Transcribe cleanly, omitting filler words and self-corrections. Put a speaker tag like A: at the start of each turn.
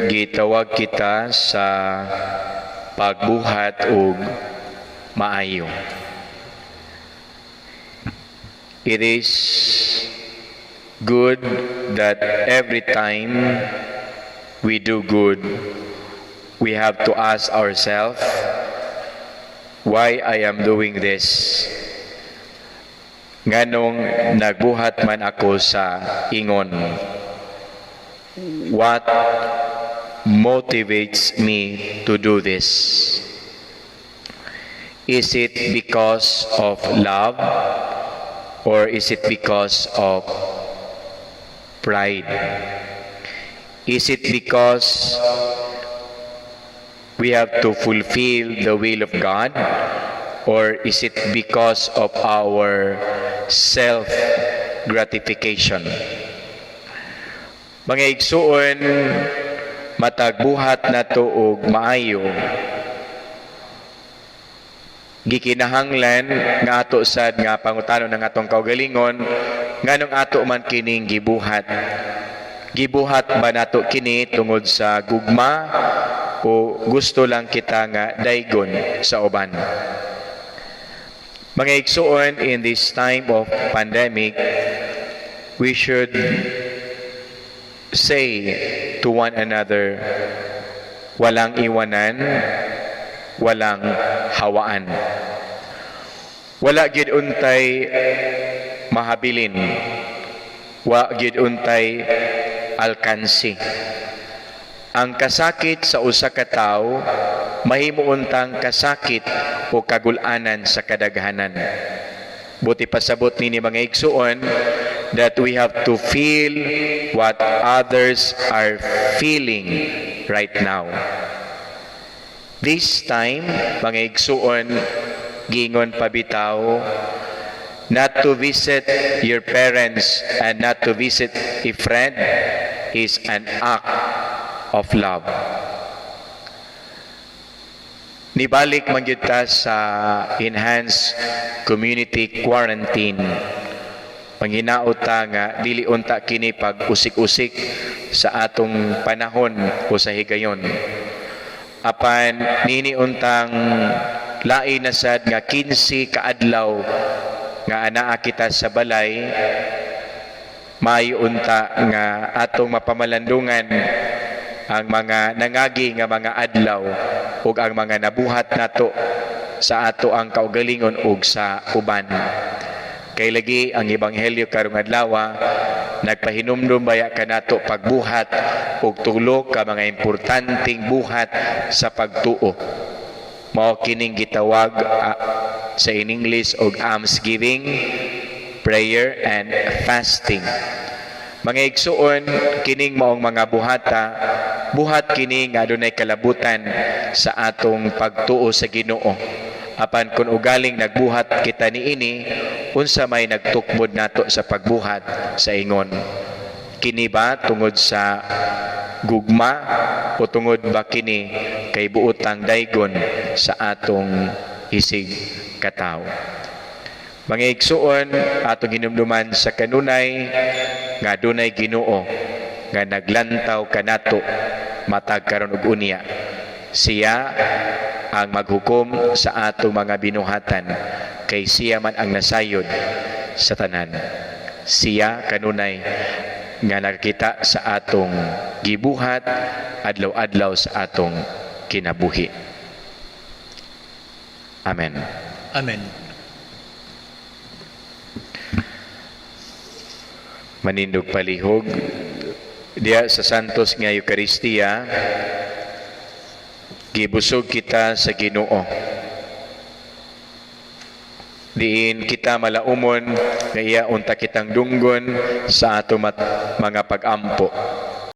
A: gitawag kita sa pagbuhat og maayo. It is good that every time we do good, we have to ask ourselves, why I am doing this? Nganong nagbuhat man ako sa ingon? What motivates me to do this? Is it because of love or is it because of pride? Is it because we have to fulfill the will of God or is it because of our self-gratification? Mga igsuon, matagbuhat na to og maayo, gikinahanglan nga ato sad nga pangutano ng atong kaugalingon, nganong ato man kining gibuhat. Gibuhat ba nato kini tungod sa gugma o gusto lang kita nga daygon sa uban? Mga igsuon, in this time of pandemic, we should say to one another, walang iwanan, walang hawaan. Wala gid untay mahabilin, wa gid untay alkansi. Ang kasakit sa usa ka tawo mahimuuntang kasakit o kagulanan sa kadaghanan. Buti pasabot ni mga igsuon that we have to feel what others are feeling right now. This time, mga igsuon, gingon pabitaw, not to visit your parents and not to visit a friend is an act of love. Nibalik man gyud ta sa enhanced community quarantine. Panghinaot ta nga dili unta kini pag usik-usik sa atong panahon o sa higayon. Apan nini untang lain na sad nga 15 kaadlaw nga anaa kita sa balay, maayo unta nga atong mapamalandungan ang mga nangagi nga mga adlaw ug ang mga nabuhat nato sa ato ang kaugalingon ug sa uban. Kay lagi ang ebanghelyo karong adlaw nagpahinumdum baya kanato pagbuhat ug tulo ka mga importanteng buhat sa pagtuo. Mao kining gitawag sa in English og almsgiving, prayer and fasting. Mga igsuon, kining maong mga buhata, buhat kini nga adunay kalabutan sa atong pagtuo sa Ginoo. Apan kung ugaling nagbuhat kita niini, unsa may nagtukmod nato sa pagbuhat sa ingon? Kini ba tungod sa gugma o tungod ba kini kay buotang daygon sa atong isig katawo? Mga igsuon, atong hinumduman sa kanunay nga dunay Ginoo nga naglantaw kanato matag karon og unya. Siya ang maghukom sa atong mga binuhatan kay siya man ang nasayod sa tanan. Siya kanunay nga nakita sa atong gibuhat adlaw-adlaw sa atong kinabuhi. Amen.
B: Amen.
A: Manindog palihog diya sa santos nga Eucharistia, gibusog kita sa Ginoo. Diin kita malaumon nga iya unta kitang dunggon sa ato mga pag-ampo.